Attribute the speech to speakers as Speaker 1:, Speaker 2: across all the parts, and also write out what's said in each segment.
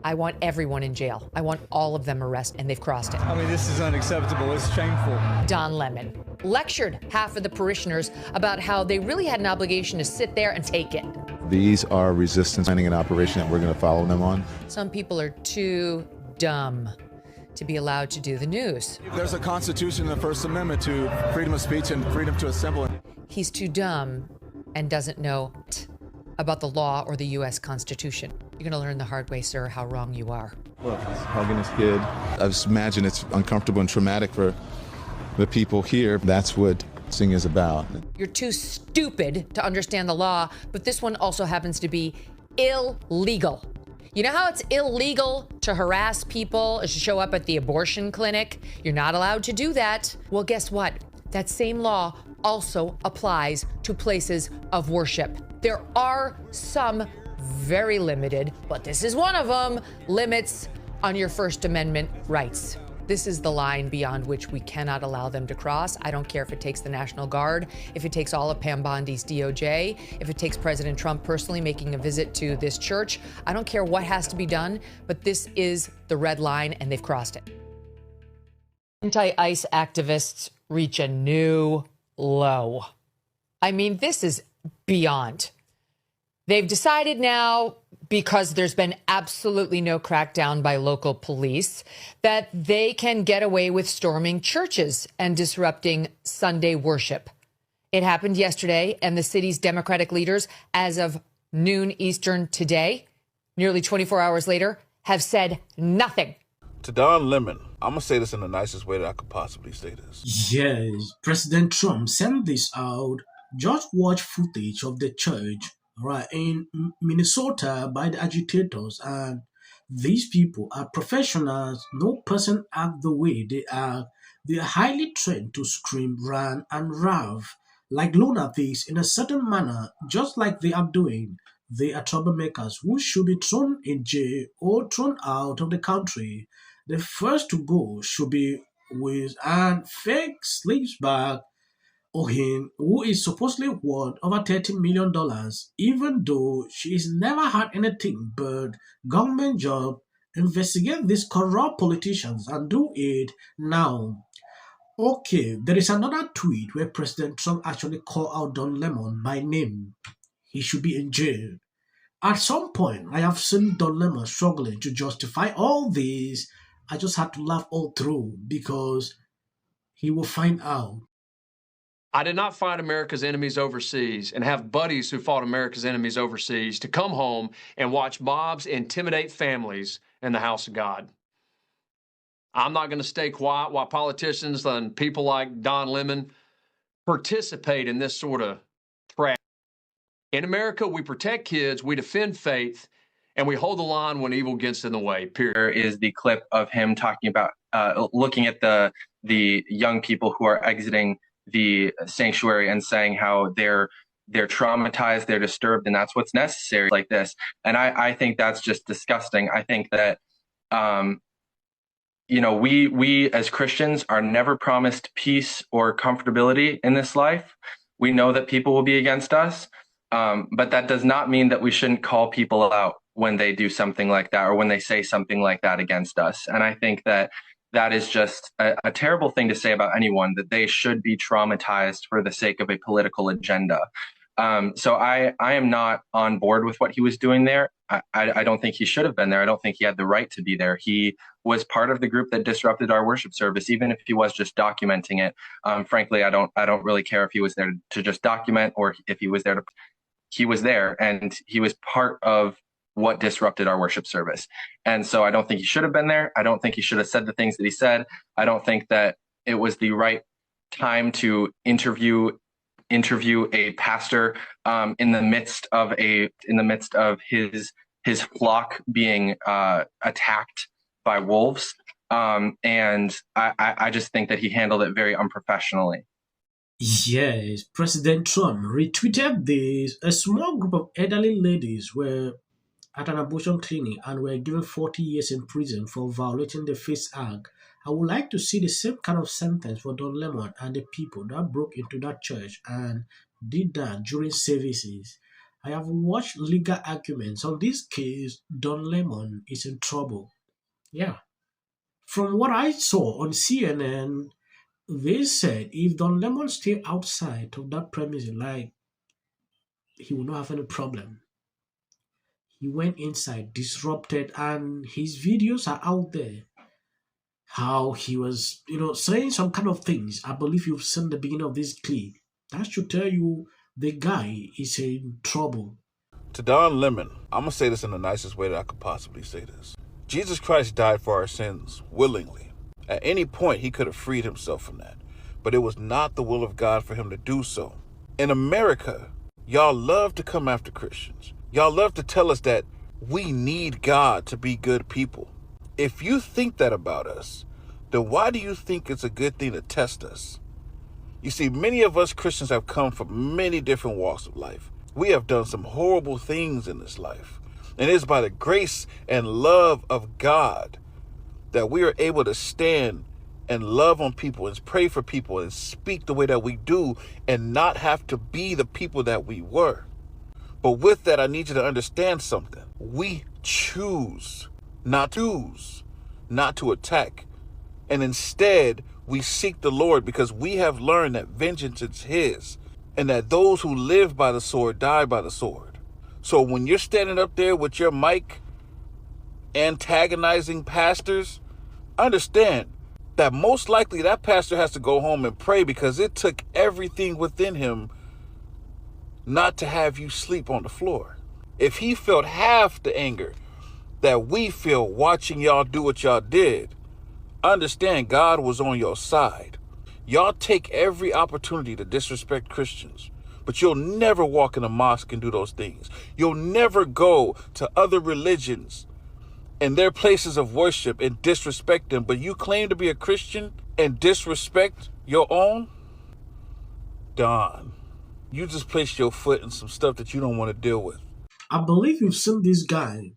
Speaker 1: I want everyone in jail. I want all of them arrested, and they've crossed it.
Speaker 2: I mean, this is unacceptable. It's shameful.
Speaker 1: Don Lemon lectured half of the parishioners about how they really had an obligation to sit there and take it.
Speaker 3: These are resistance planning and operation that we're going to follow them on.
Speaker 1: Some people are too dumb to be allowed to do the news.
Speaker 4: There's a Constitution and the First Amendment to freedom of speech and freedom to assemble.
Speaker 1: He's too dumb and doesn't know about the law or the U.S. Constitution. You're going to learn the hard way, sir, how wrong you are.
Speaker 3: Look, he's hugging his kid. I just imagine it's uncomfortable and traumatic for the people here. That's what sing is about.
Speaker 1: You're too stupid to understand the law, but this one also happens to be illegal. You know how it's illegal to harass people or to show up at the abortion clinic? You're not allowed to do that. Well, guess what? That same law also applies to places of worship. There are some very limited, but this is one of them, limits on your First Amendment rights. This is the line beyond which we cannot allow them to cross. I don't care if it takes the National Guard, if it takes all of Pam Bondi's DOJ, if it takes President Trump personally making a visit to this church. I don't care what has to be done, but this is the red line, and they've crossed it. Anti-ICE activists reach a new low. I mean, this is beyond. They've decided now, because there's been absolutely no crackdown by local police, that they can get away with storming churches and disrupting Sunday worship. It happened yesterday, and the city's Democratic leaders, as of noon Eastern today, nearly 24 hours later, have said nothing.
Speaker 5: To Don Lemon, I'm going to say this in the nicest way that I could possibly say this.
Speaker 6: Yes, President Trump sent this out. Just watch footage of the church right in Minnesota by the agitators, and these people are professionals. No person act the way they are. They are highly trained to scream, run, and rave like lunatics in a certain manner, just like they are doing. They are troublemakers who should be thrown in jail or thrown out of the country. The first to go should be with an fake sleeves bag or him, who is supposedly worth over $30 million, even though she's never had anything but government job. Investigate these corrupt politicians and do it now. Okay, there is another tweet where President Trump actually called out Don Lemon by name. He should be in jail. At some point, I have seen Don Lemon struggling to justify all this. I just had to laugh all through because he will find out.
Speaker 7: I did not fight America's enemies overseas and have buddies who fought America's enemies overseas to come home and watch mobs intimidate families in the house of God. I'm not going to stay quiet while politicians and people like Don Lemon participate in this sort of trap. In America, we protect kids, we defend faith, and we hold the line when evil gets in the way, period.
Speaker 8: There is the clip of him talking about looking at the young people who are exiting the sanctuary and saying how they're traumatized, they're disturbed, and that's what's necessary like this. And I think that's just disgusting. I think that, we as Christians are never promised peace or comfortability in this life. We know that people will be against us, but that does not mean that we shouldn't call people out when they do something like that or when they say something like that against us. And I think that that is just a terrible thing to say about anyone, that they should be traumatized for the sake of a political agenda. So I am not on board with what he was doing there. I don't think he should have been there. I don't think he had the right to be there. He was part of the group that disrupted our worship service, even if he was just documenting it. Frankly, I don't really care if he was there to just document or if he was there to. He was there, and he was part of what disrupted our worship service. And so I don't think he should have been there. I don't think he should have said the things that he said. I don't think that it was the right time to interview a pastor in the midst of his flock being attacked by wolves. And I just think that he handled it very unprofessionally.
Speaker 6: Yes, President Trump retweeted this. A small group of elderly ladies were at an abortion clinic and were given 40 years in prison for violating the FACE Act. I would like to see the same kind of sentence for Don Lemon and the people that broke into that church and did that during services. I have watched legal arguments on this case. Don Lemon is in trouble. Yeah. From what I saw on CNN, they said if Don Lemon stay outside of that premise, like, he will not have any problem. He went inside, disrupted, and his videos are out there. How he was, saying some kind of things. I believe you've seen the beginning of this clip. That should tell you the guy is in trouble.
Speaker 5: To Don Lemon, I'm going to say this in the nicest way that I could possibly say this. Jesus Christ died for our sins willingly. At any point, he could have freed himself from that. But it was not the will of God for him to do so. In America, y'all love to come after Christians. Y'all love to tell us that we need God to be good people. If you think that about us, then why do you think it's a good thing to test us? You see, many of us Christians have come from many different walks of life. We have done some horrible things in this life. And it is by the grace and love of God that we are able to stand and love on people and pray for people and speak the way that we do and not have to be the people that we were. But with that, I need you to understand something. We choose not to attack. And instead, we seek the Lord because we have learned that vengeance is his and that those who live by the sword die by the sword. So when you're standing up there with your mic antagonizing pastors, understand that most likely that pastor has to go home and pray because it took everything within him not to have you sleep on the floor. If he felt half the anger that we feel watching y'all do what y'all did, understand God was on your side. Y'all take every opportunity to disrespect Christians, but you'll never walk in a mosque and do those things. You'll never go to other religions and their places of worship and disrespect them, but you claim to be a Christian and disrespect your own? Don, you just placed your foot in some stuff that you don't want to deal with.
Speaker 6: I believe you've seen this guy.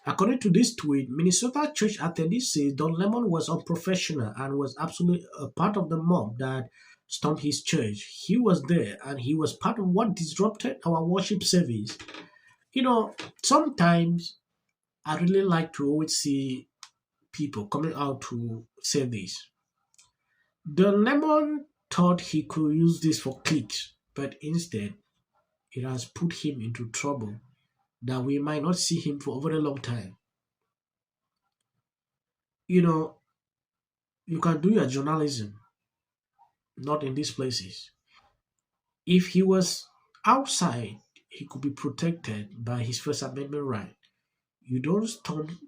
Speaker 6: According to this tweet, Minnesota church attendee says Don Lemon was unprofessional and was absolutely a part of the mob that stormed his church. He was there and he was part of what disrupted our worship service. Sometimes I really like to always see people coming out to say this. Don Lemon thought he could use this for clicks, but instead, it has put him into trouble that we might not see him for a very long time. You can do your journalism, not in these places. If he was outside, he could be protected by his First Amendment right. You don't storm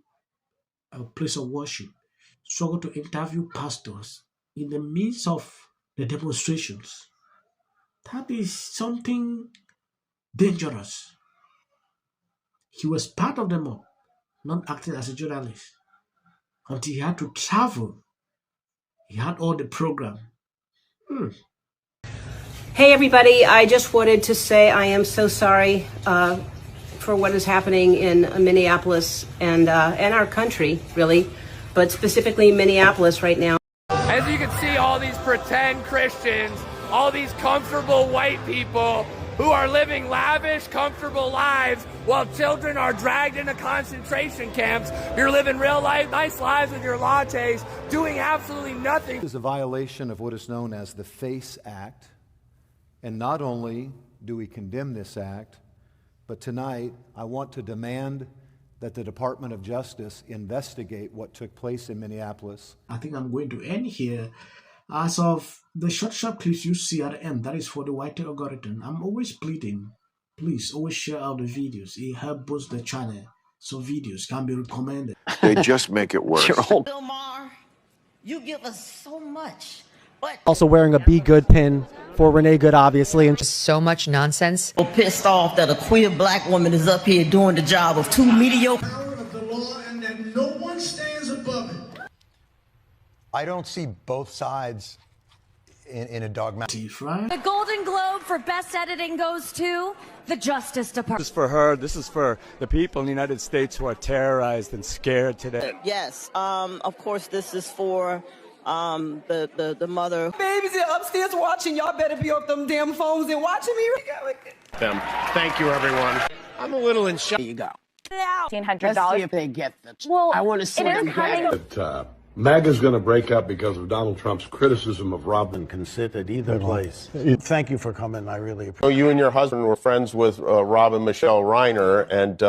Speaker 6: a place of worship, struggle to interview pastors in the midst of the demonstrations. That is something dangerous. He was part of the mob, not acting as a journalist. Until he had to travel, he had all the program.
Speaker 9: Hey everybody, I just wanted to say I am so sorry for what is happening in Minneapolis and our country, really, but specifically Minneapolis right now.
Speaker 10: As you can see, all these pretend Christians, all these comfortable white people who are living lavish, comfortable lives while children are dragged into concentration camps. You're living real life, nice lives with your lattes, doing absolutely nothing.
Speaker 11: This is a violation of what is known as the FACE Act. And not only do we condemn this act, but tonight I want to demand that the Department of Justice investigate what took place in Minneapolis.
Speaker 6: I think I'm going to end here. As of the short clips you see at the end, that is for the white algorithm. I'm always pleading, please always share out the videos. It helps boost the channel so videos can be recommended.
Speaker 12: They just make it worse.
Speaker 13: Bill Maher, you give us so much. But
Speaker 14: also wearing a Be Good pin for Renee Good, obviously. And
Speaker 1: just so much nonsense.
Speaker 13: I'm pissed off that a queer black woman is up here doing the job of two mediocre.
Speaker 15: Power of the law and that no one stands above it.
Speaker 16: I don't see both sides in a dogmatic.
Speaker 17: The Golden Globe for Best Editing goes to the Justice Department.
Speaker 2: This is for her. This is for the people in the United States who are terrorized and scared today.
Speaker 13: Yes. Of course, this is for the mother.
Speaker 12: Babies are upstairs watching. Y'all better be off them damn phones and watching me.
Speaker 18: Them. Thank you, everyone. I'm a little in shock.
Speaker 13: Here you go.
Speaker 19: $1,500.
Speaker 13: Let's see if they get the.
Speaker 19: Well,
Speaker 13: I want to see them get it.
Speaker 20: MAGA's going to break up because of Donald Trump's criticism of Robin.
Speaker 21: Can sit at either place. Thank you for coming. I really appreciate it.
Speaker 18: You and your husband were friends with Rob and Michelle Reiner, and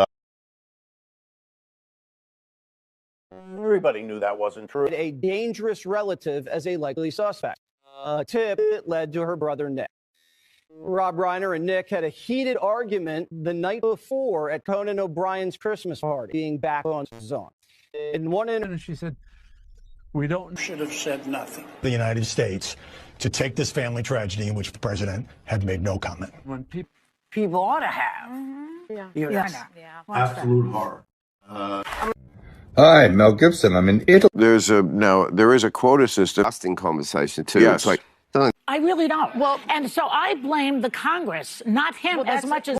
Speaker 22: everybody knew that wasn't true. A dangerous relative as a likely suspect. A tip that led to her brother Nick. Rob Reiner and Nick had a heated argument the night before at Conan O'Brien's Christmas party, being back on zone. In one interview, she said, "We should have said nothing."
Speaker 21: The United States to take this family tragedy in which the president had made no comment.
Speaker 13: When people ought to have.
Speaker 20: Absolute horror.
Speaker 23: Hi, Mel Gibson. I'm in Italy.
Speaker 24: There is a quota system. Lasting conversation too.
Speaker 20: Yes.
Speaker 24: It's like
Speaker 25: I really don't. Well, and so I blame the Congress, not him, as much as.